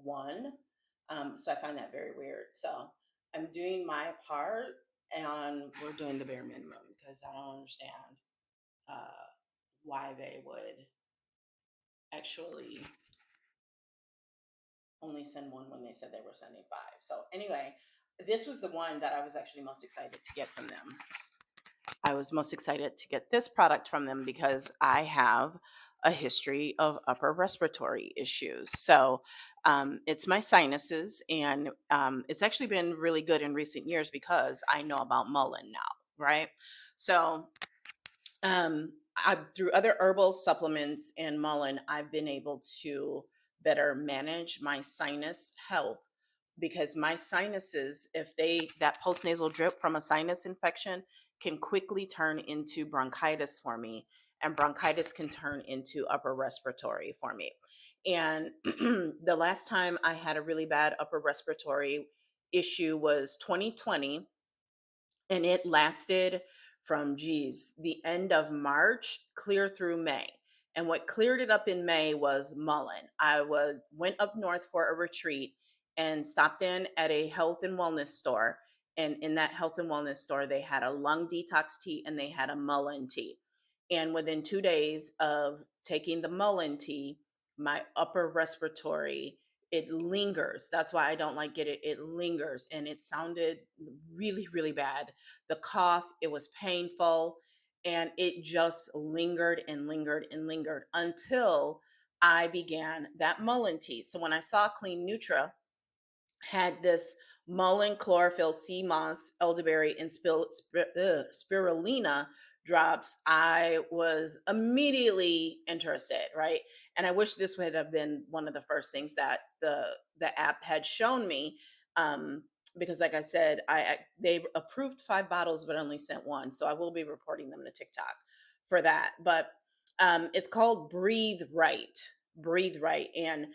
one. So I find that very weird. So I'm doing my part, and we're doing the bare minimum because I don't understand uh, why they would actually only send one when they said they were sending five. So anyway, this was the one that I was actually most excited to get from them. I was most excited to get this product from them because I have a history of upper respiratory issues. So it's my sinuses, and it's actually been really good in recent years because I know about Mullen now, right? So through other herbal supplements and Mullen, I've been able to better manage my sinus health because my sinuses, if that postnasal drip from a sinus infection can quickly turn into bronchitis for me, and bronchitis can turn into upper respiratory for me. And the last time I had a really bad upper respiratory issue was 2020, and it lasted from the end of March clear through May. And what cleared it up in May was Mullen. Went up north for a retreat and stopped in at a health and wellness store. And in that health and wellness store, they had a lung detox tea and they had a Mullen tea. And within 2 days of taking the Mullen tea, my upper respiratory, it lingers. That's why I don't like it. It lingers, and it sounded really, really bad. The cough, it was painful, and it just lingered and lingered and lingered until I began that Mullen tea. So when I saw Clean Nutra had this mullein, chlorophyll, sea moss, elderberry, and spirulina drops, I was immediately interested, right? And I wish this would have been one of the first things that the app had shown me. Because like I said, they approved 5 bottles but only sent one, so I will be reporting them to TikTok for that. But it's called Breathe Right. And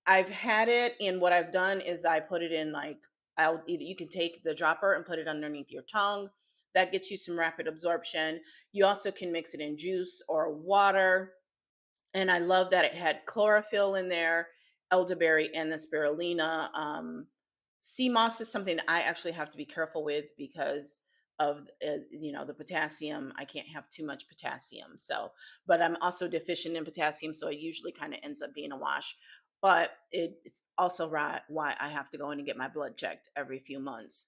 I've had it, and what I've done is I put it in, like, you can take the dropper and put it underneath your tongue. That gets you some rapid absorption. You also can mix it in juice or water. And I love that it had chlorophyll in there, elderberry, and the spirulina. Sea moss is something I actually have to be careful with because of the potassium. I can't have too much potassium. So, but I'm also deficient in potassium, so it usually kind of ends up being a wash. But it's also why I have to go in and get my blood checked every few months,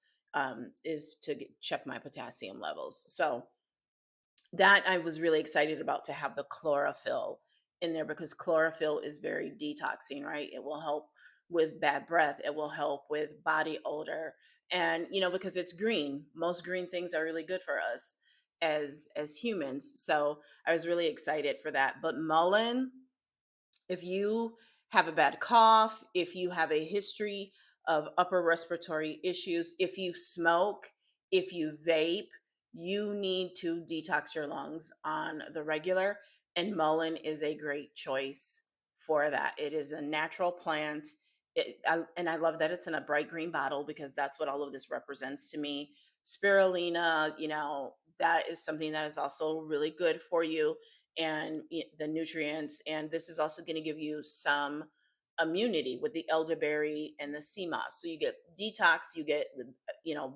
is to check my potassium levels. So that I was really excited about, to have the chlorophyll in there, because chlorophyll is very detoxing, right? It will help with bad breath, it will help with body odor. And because it's green, most green things are really good for us as humans. So I was really excited for that. But mullein, if you have a bad cough, if you have a history of upper respiratory issues, if you smoke, if you vape, you need to detox your lungs on the regular. And mullein is a great choice for that. It is a natural plant. And I love that it's in a bright green bottle, because that's what all of this represents to me. Spirulina, that is something that is also really good for you, and the nutrients. And this is also going to give you some immunity with the elderberry and the sea moss. So you get detox, you get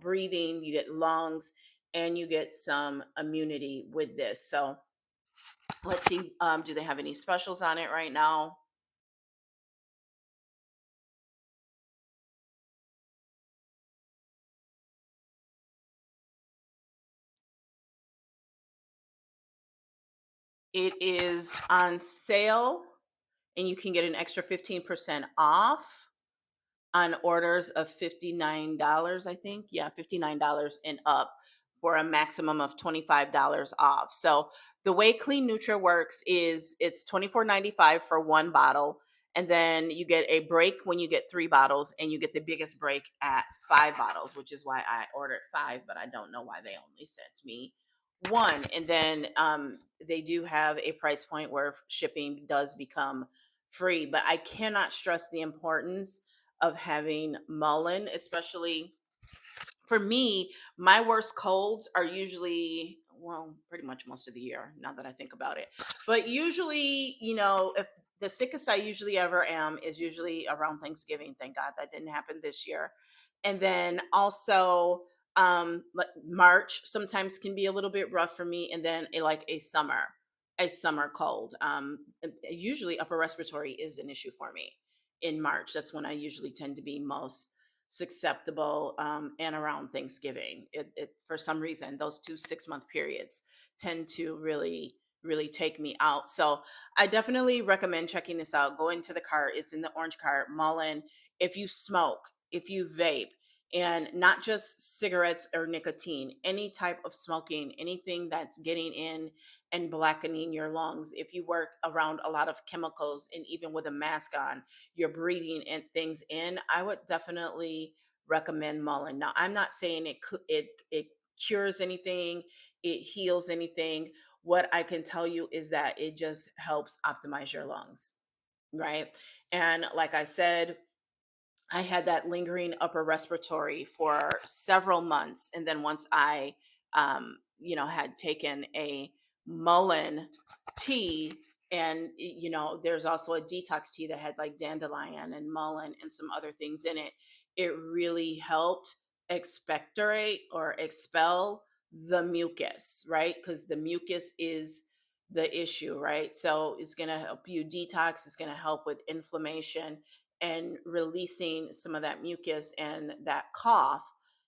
breathing, you get lungs, and you get some immunity with this. So let's see, do they have any specials on it right now? It is on sale, and you can get an extra 15% off on orders of $59, I think. Yeah, $59 and up, for a maximum of $25 off. So the way Clean Nutra works is it's $24.95 for one bottle. And then you get a break when you get 3 bottles, and you get the biggest break at 5 bottles, which is why I ordered 5, but I don't know why they only sent me one. And then they do have a price point where shipping does become free. But I cannot stress the importance of having mullein, especially for me. My worst colds are usually, well, pretty much most of the year, now that I think about it. But usually, if The sickest I usually ever am is usually around Thanksgiving. Thank God that didn't happen this year. And then also, like March sometimes can be a little bit rough for me, and then like a summer cold. Usually upper respiratory is an issue for me in March. That's when I usually tend to be most susceptible, and around Thanksgiving. It for some reason those two 6 month periods tend to really take me out. So I definitely recommend checking this out. Go into the cart. It's in the orange cart. Mullen. If you smoke, if you vape, and not just cigarettes or nicotine, any type of smoking, anything that's getting in and blackening your lungs. If you work around a lot of chemicals, and even with a mask on, you're breathing in things in, I would definitely recommend Mullen. Now, I'm not saying it cures anything, it heals anything. What I can tell you is that it just helps optimize your lungs, right? And like I said, I had that lingering upper respiratory for several months. And then once I, had taken a Mullen tea, and, there's also a detox tea that had like dandelion and mullein and some other things in it, it really helped expectorate or expel the mucus, right? Because the mucus is the issue, right? So it's going to help you detox, it's going to help with inflammation, and releasing some of that mucus and that cough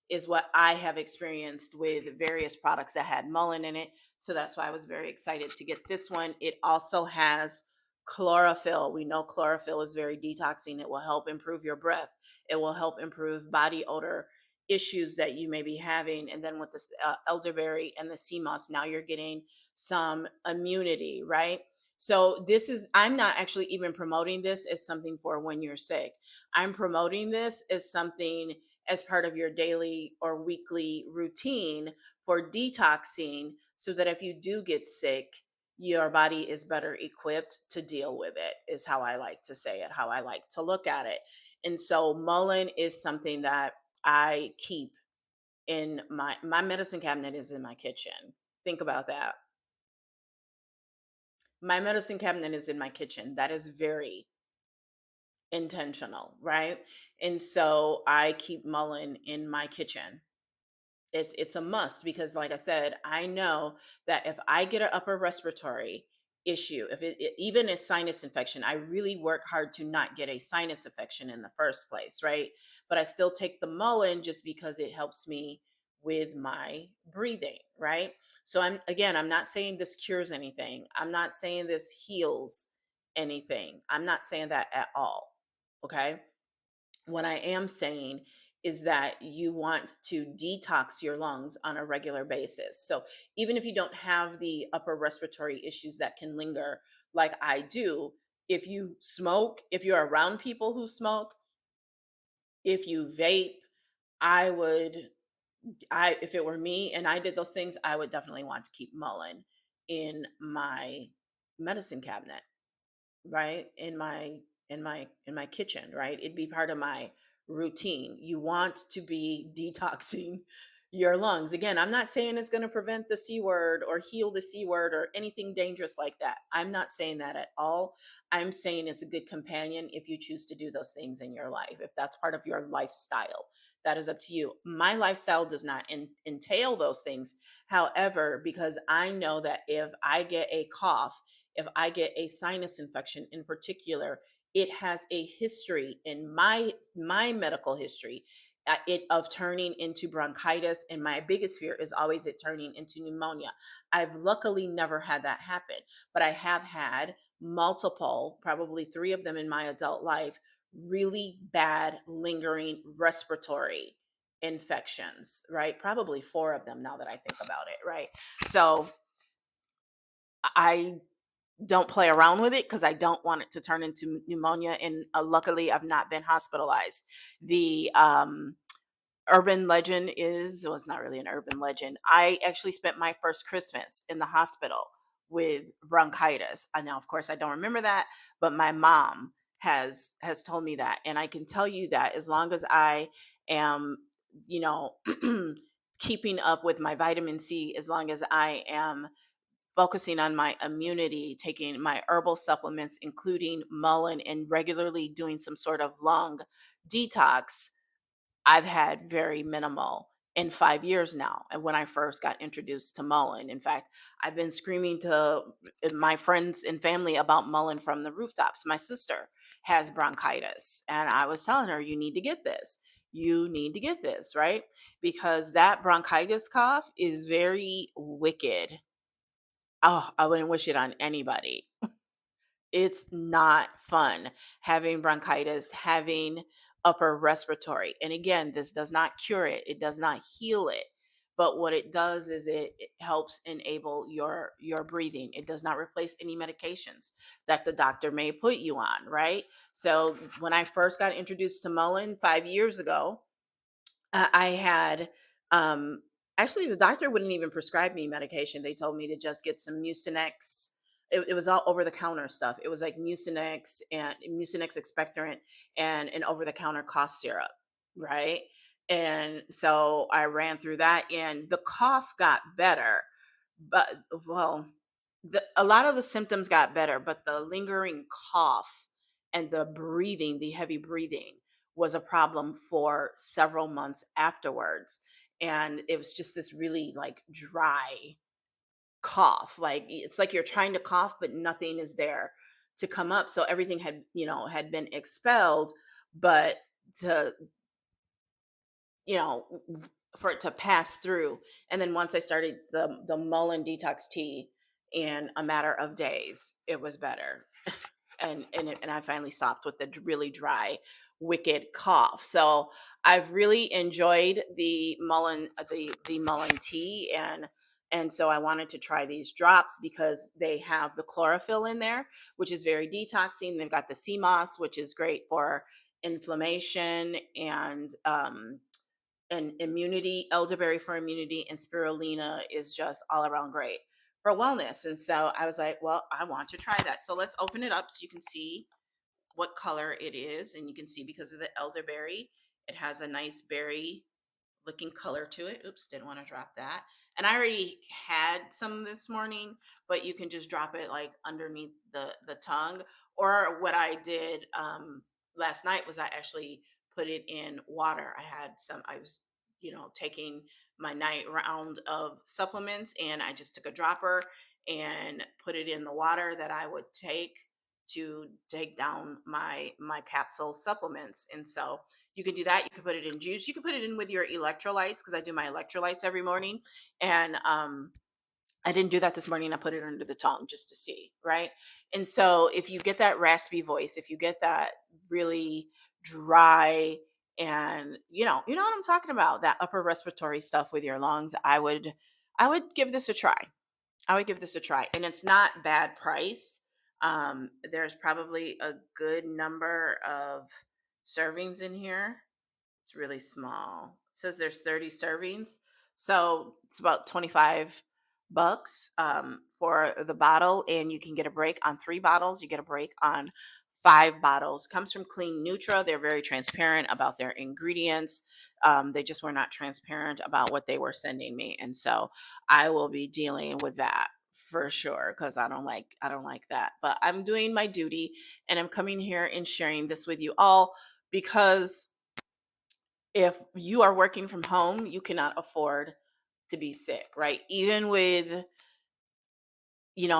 is what I have experienced with various products that had mullein in it. So that's why I was very excited to get this one. It also has chlorophyll. We know chlorophyll is very detoxing. It will help improve your breath. It will help improve body odor issues that you may be having. And then with this elderberry and the sea moss, now you're getting some immunity, right? So this is, I'm not actually even promoting this as something for when you're sick. I'm promoting this as something as part of your daily or weekly routine for detoxing, so that if you do get sick, your body is better equipped to deal with it, is how I like to say it, how I like to look at it. And so mullein is something that I keep in my medicine cabinet is in my kitchen. Think about that. My medicine cabinet is in my kitchen. That is very intentional, right? And so I keep mullein in my kitchen. It's a must, because like I said, I know that if I get an upper respiratory issue, if even a sinus infection, I really work hard to not get a sinus infection in the first place, right? But I still take the mullein just because it helps me with my breathing, right? So I'm not saying this cures anything. I'm not saying this heals anything. I'm not saying that at all. Okay? What I am saying is that you want to detox your lungs on a regular basis. So even if you don't have the upper respiratory issues that can linger like I do, if you smoke, if you're around people who smoke, if you vape, I would, if it were me and I did those things, I would definitely want to keep mullein in my medicine cabinet, right? In my kitchen, right? It'd be part of my routine. You want to be detoxing your lungs. Again, I'm not saying it's going to prevent the C word or heal the C word or anything dangerous like that. I'm not saying that at all. I'm saying it's a good companion if you choose to do those things in your life. If that's part of your lifestyle, that is up to you. My lifestyle does not entail those things. However, because I know that if I get a cough, if I get a sinus infection in particular, it has a history in my medical history, it of turning into bronchitis, and my biggest fear is always it turning into pneumonia. I've luckily never had that happen, but I have had multiple, probably three of them in my adult life, really bad lingering respiratory infections, right? Probably four of them now that I think about it, right? So I don't play around with it because I don't want it to turn into pneumonia. And luckily, I've not been hospitalized. The urban legend is, well, it's not really an urban legend. I actually spent my first Christmas in the hospital with bronchitis. I now, of course, I don't remember that, but my mom has told me that, and I can tell you that as long as I am, you know, keeping up with my vitamin C, as long as I am focusing on my immunity, taking my herbal supplements, including mullein, and regularly doing some sort of lung detox, I've had very minimal in 5 years now. And when I first got introduced to mullein, in fact, I've been screaming to my friends and family about mullein from the rooftops. My sister has bronchitis, and I was telling her, you need to get this. You need to get this, right? Because that bronchitis cough is very wicked. Oh, I wouldn't wish it on anybody. It's not fun having bronchitis, having upper respiratory. And again, this does not cure it. It does not heal it. But what it does is it helps enable your breathing. It does not replace any medications that the doctor may put you on, right? So when I first got introduced to mullein 5 years ago, I had um actually the doctor wouldn't even prescribe me medication. They told me to just get some Mucinex. It was all over the counter stuff. It was like Mucinex and Mucinex expectorant and an over the counter cough syrup, right? And so I ran through that and the cough got better. But well, a lot of the symptoms got better, but the lingering cough and the breathing, the heavy breathing was a problem for several months afterwards. And it was just this really like dry cough. Like it's like you're trying to cough, but nothing is there to come up. So everything had, had been expelled, but to, for it to pass through. And then once I started the mullein detox tea, in a matter of days, it was better. And I finally stopped with the really dry, wicked cough. So I've really enjoyed the mullein tea, and so I wanted to try these drops because they have the chlorophyll in there, which is very detoxing. They've got the sea moss, which is great for inflammation and immunity. Elderberry for immunity, and spirulina is just all around great for wellness. And so I was like, well, I want to try that. So let's open it up so you can see what color it is. And you can see because of the elderberry, it has a nice berry looking color to it. Oops, didn't want to drop that. And I already had some this morning, but you can just drop it like underneath the tongue. Or what I did last night was I actually put it in water. I was, taking my night round of supplements, and I just took a dropper and put it in the water that I would take to take down my capsule supplements. And so you can do that. You can put it in juice. You can put it in with your electrolytes, because I do my electrolytes every morning. And I didn't do that this morning. I put it under the tongue just to see, right? And so if you get that raspy voice, if you get that really dry, and you know what I'm talking about, that upper respiratory stuff with your lungs, I would give this a try. I would give this a try. And it's not bad price. There's probably a good number of servings in here. It's really small. It says there's 30 servings. So it's about 25 bucks for the bottle. And you can get a break on 3 bottles. You get a break on 5 bottles. Comes from Clean Nutra. They're very transparent about their ingredients. They just were not transparent about what they were sending me. And so I will be dealing with that for sure, because I don't like that. But I'm doing my duty, and I'm coming here and sharing this with you all, because if you are working from home, you cannot afford to be sick, right? Even with,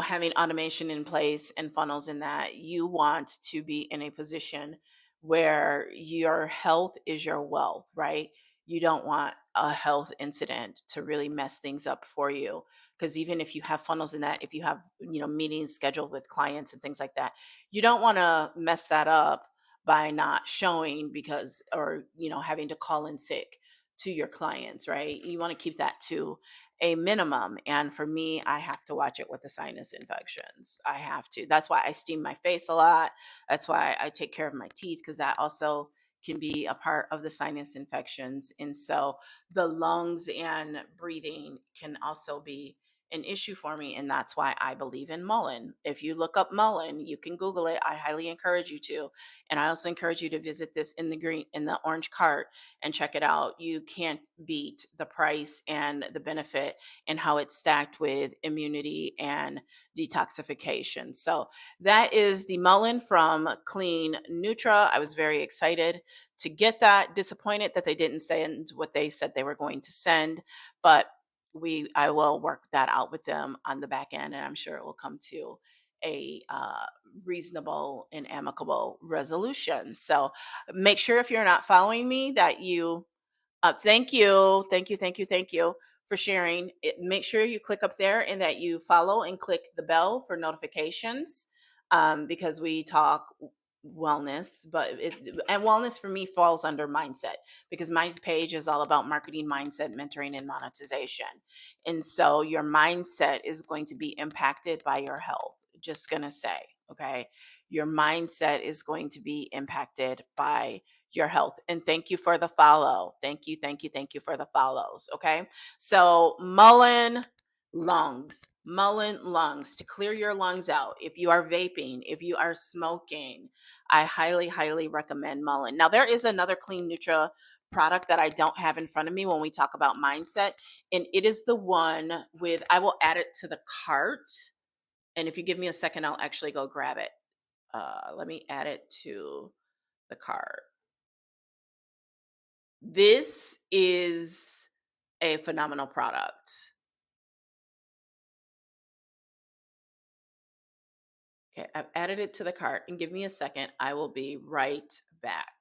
having automation in place and funnels in that, you want to be in a position where your health is your wealth, right? You don't want a health incident to really mess things up for you. Because even if you have funnels in that, if you have, meetings scheduled with clients and things like that, you don't want to mess that up by not showing, because, or, having to call in sick to your clients, right? You want to keep that to a minimum. And for me, I have to watch it with the sinus infections. I have to. That's why I steam my face a lot. That's why I take care of my teeth, because that also can be a part of the sinus infections. And so the lungs and breathing can also be an issue for me, and that's why I believe in Mullen. If you look up Mullen, you can Google it. I highly encourage you to, and I also encourage you to visit this in the orange cart and check it out. You can't beat the price and the benefit and how it's stacked with immunity and detoxification. So that is the Mullen from Clean Nutra. I was very excited to get that. Disappointed that they didn't send what they said they were going to send, but I will work that out with them on the back end, and I'm sure it will come to a reasonable and amicable resolution. So make sure if you're not following me that you thank you, thank you for sharing. Make sure you click up there and that you follow and click the bell for notifications, because we talk wellness, and wellness for me falls under mindset because my page is all about marketing, mindset, mentoring, and monetization. And so your mindset is going to be impacted by your health. Just gonna say, okay, your mindset is going to be impacted by your health. And thank you for the follow. Thank you for the follows. Okay. So Mullen lungs to clear your lungs out. If you are vaping, if you are smoking, I highly, highly recommend Mullen. Now, there is another Clean Nutra product that I don't have in front of me when we talk about mindset. And it is the one with, I will add it to the cart. And if you give me a second, I'll actually go grab it. Let me add it to the cart. This is a phenomenal product. Okay, I've added it to the cart and give me a second. I will be right back.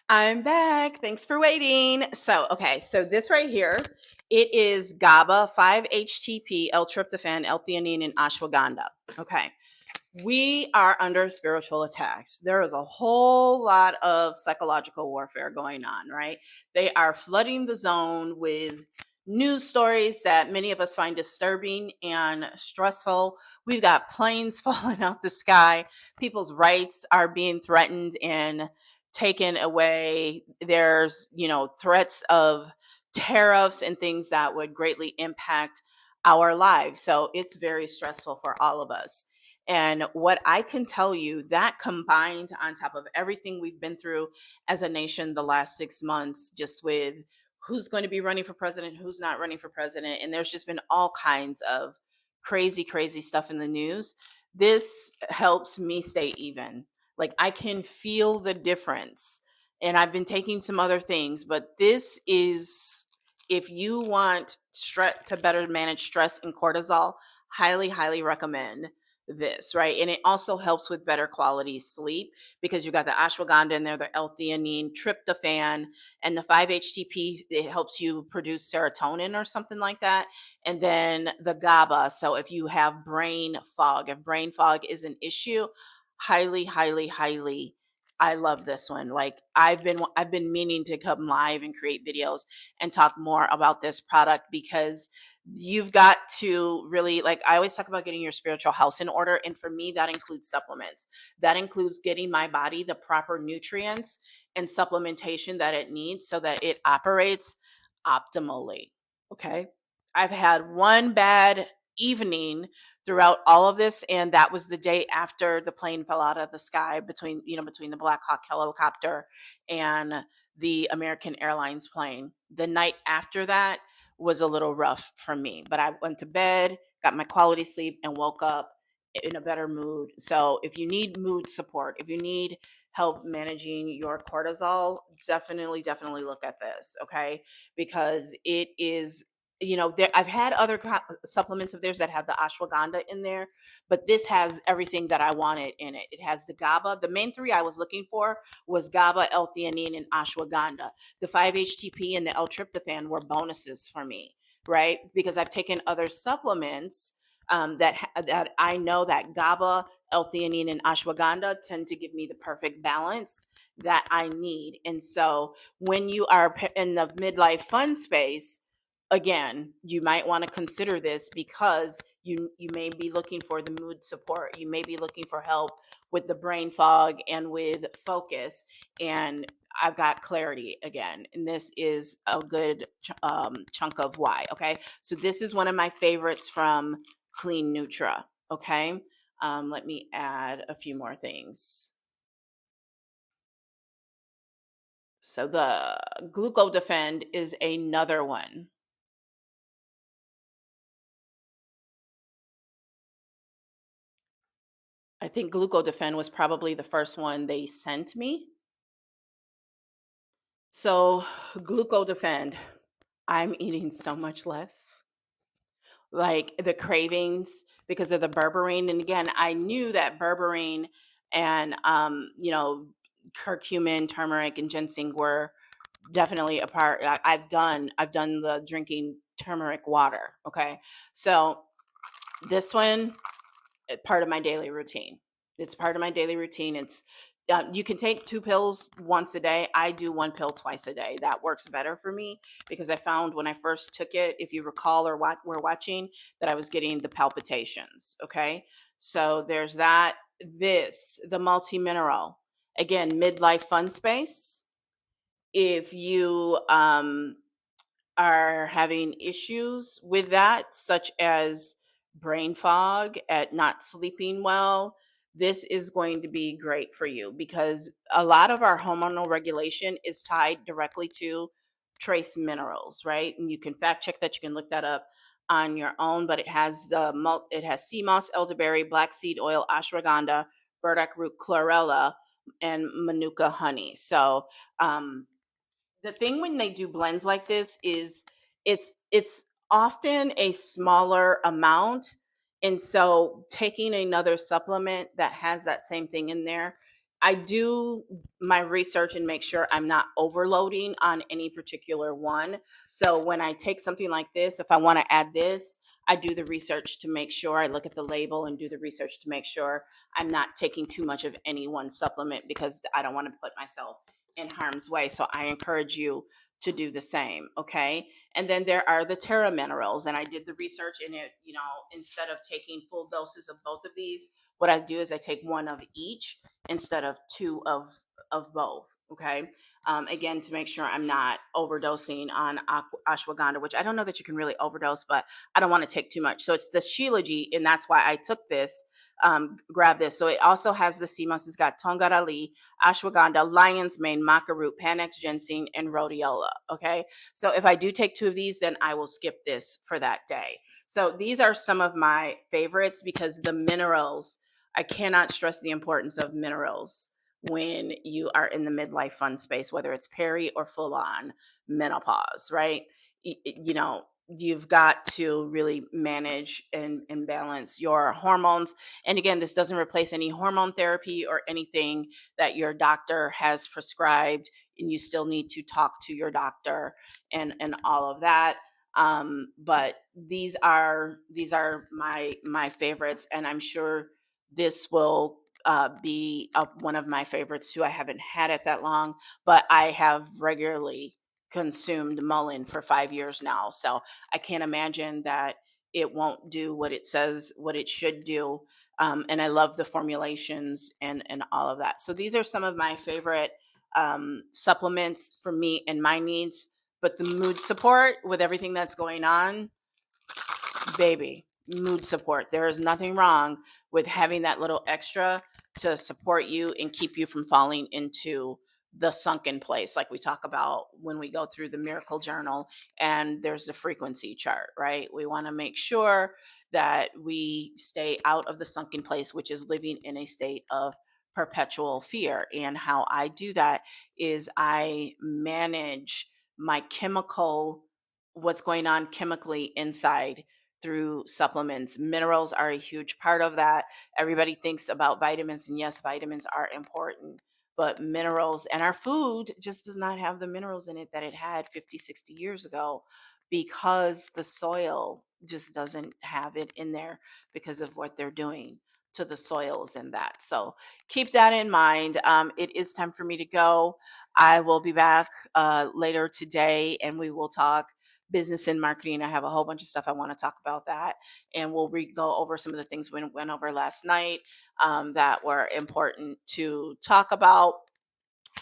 I'm back. Thanks for waiting. So this right here, it is GABA, 5-HTP, L-tryptophan, L-theanine, and ashwagandha. Okay. We are under spiritual attacks. There is a whole lot of psychological warfare going on, right? They are flooding the zone with news stories that many of us find disturbing and stressful. We've got planes falling out the sky. People's rights are being threatened and taken away. There's, threats of tariffs and things that would greatly impact our lives. So it's very stressful for all of us. And what I can tell you, that combined on top of everything we've been through as a nation the last 6 months, just with who's going to be running for president, who's not running for president, and there's just been all kinds of crazy, crazy stuff in the news. This helps me stay even. Like I can feel the difference. And I've been taking some other things, but this is, if you want stress to better manage stress and cortisol, highly, highly recommend this, right? And it also helps with better quality sleep because you got the ashwagandha in there, the L-theanine, tryptophan, and the 5-HTP. It helps you produce serotonin or something like that. And then the GABA. So if you have brain fog, if brain fog is an issue, highly, highly, highly. I love this one. Like I've been meaning to come live and create videos and talk more about this product because you've got to really, like I always talk about getting your spiritual house in order, and for me that includes supplements. That includes getting my body the proper nutrients and supplementation that it needs so that it operates optimally. Okay, I've had one bad evening throughout all of this, and that was the day after the plane fell out of the sky between the Black Hawk helicopter and the American Airlines plane. The night after that was a little rough for me, but I went to bed, got my quality sleep, and woke up in a better mood. So if you need mood support, if you need help managing your cortisol, definitely, definitely look at this, okay? Because it is, I've had other supplements of theirs that have the ashwagandha in there, but this has everything that I wanted in it. It has the GABA. The main three I was looking for was GABA, L-theanine, and ashwagandha. The 5-HTP and the L-tryptophan were bonuses for me, right? Because I've taken other supplements that I know that GABA, L-theanine, and ashwagandha tend to give me the perfect balance that I need. And so when you are in the midlife fun space, again, you might want to consider this because you may be looking for the mood support. You may be looking for help with the brain fog and with focus. And I've got clarity again. And this is a good chunk of why. Okay. So this is one of my favorites from Clean Nutra. Okay. Let me add a few more things. So the Glucodefend is another one. I think Glucodefend was probably the first one they sent me. So Glucodefend, I'm eating so much less. Like the cravings because of the berberine. And again, I knew that berberine and curcumin, turmeric, and ginseng were definitely a part. I've done the drinking turmeric water. Okay. So this one, part of my daily routine. It's part of my daily routine. You can take 2 pills once a day. I do 1 pill twice a day. That works better for me because I found when I first took it, if you recall or were watching, that I was getting the palpitations. Okay, so there's that. The multi mineral, again, midlife fun space. If you are having issues with that, such as brain fog, at not sleeping well, this is going to be great for you because a lot of our hormonal regulation is tied directly to trace minerals, right? And you can fact check that. You can look that up on your own, but it has sea moss, elderberry, black seed oil, ashwagandha, burdock root, chlorella, and manuka honey. So the thing when they do blends like this is it's often a smaller amount, and so taking another supplement that has that same thing in there, I do my research and make sure I'm not overloading on any particular one. So when I take something like this, if I want to add this, I do the research to make sure. I look at the label and do the research to make sure I'm not taking too much of any one supplement because I don't want to put myself in harm's way. So I encourage you to do the same. Okay. And then there are the Terra minerals. And I did the research in it, instead of taking full doses of both of these, what I do is I take one of each instead of two of both. Okay. Again, to make sure I'm not overdosing on ashwagandha, which I don't know that you can really overdose, but I don't want to take too much. So it's the Shilajit, and that's why I took this. Grab this. So it also has the CMOS. It's got Tongarali, ashwagandha, lion's mane, maca root, panax, ginseng, and rhodiola. Okay. So if I do take two of these, then I will skip this for that day. So these are some of my favorites because the minerals, I cannot stress the importance of minerals when you are in the midlife fun space, whether it's peri or full on menopause, right? You've got to really manage and balance your hormones. And again, this doesn't replace any hormone therapy or anything that your doctor has prescribed, and you still need to talk to your doctor and all of that. But these are my favorites, and I'm sure this will be one of my favorites too. I haven't had it that long, but I have regularly consumed mullein for 5 years now, so I can't imagine that it won't do what it says what it should do. And I love the formulations and all of that. So these are some of my favorite supplements for me and my needs. But the mood support with everything that's going on, baby, mood support. There is nothing wrong with having that little extra to support you and keep you from falling into the sunken place, like we talk about when we go through the miracle journal and there's the frequency chart, right? We want to make sure that we stay out of the sunken place, which is living in a state of perpetual fear. And how I do that is I manage my chemical what's going on chemically inside through supplements. Minerals are a huge part of that. Everybody thinks about vitamins, and yes, vitamins are important, but minerals and our food just does not have the minerals in it that it had 50, 60 years ago because the soil just doesn't have it in there because of what they're doing to the soils and that. So keep that in mind. It is time for me to go. I will be back later today and we will talk business and marketing. I have a whole bunch of stuff I want to talk about that, and we'll go over some of the things we went over last night that were important to talk about.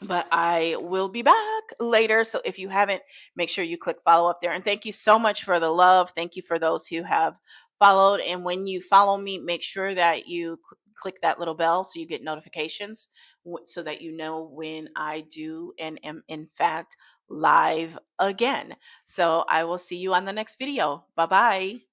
But I will be back later. So if you haven't, make sure you click follow up there. And thank you so much for the love. Thank you for those who have followed. And when you follow me, make sure that you click that little bell so you get notifications so that you know when I do and am in fact live again. So I will see you on the next video. Bye bye.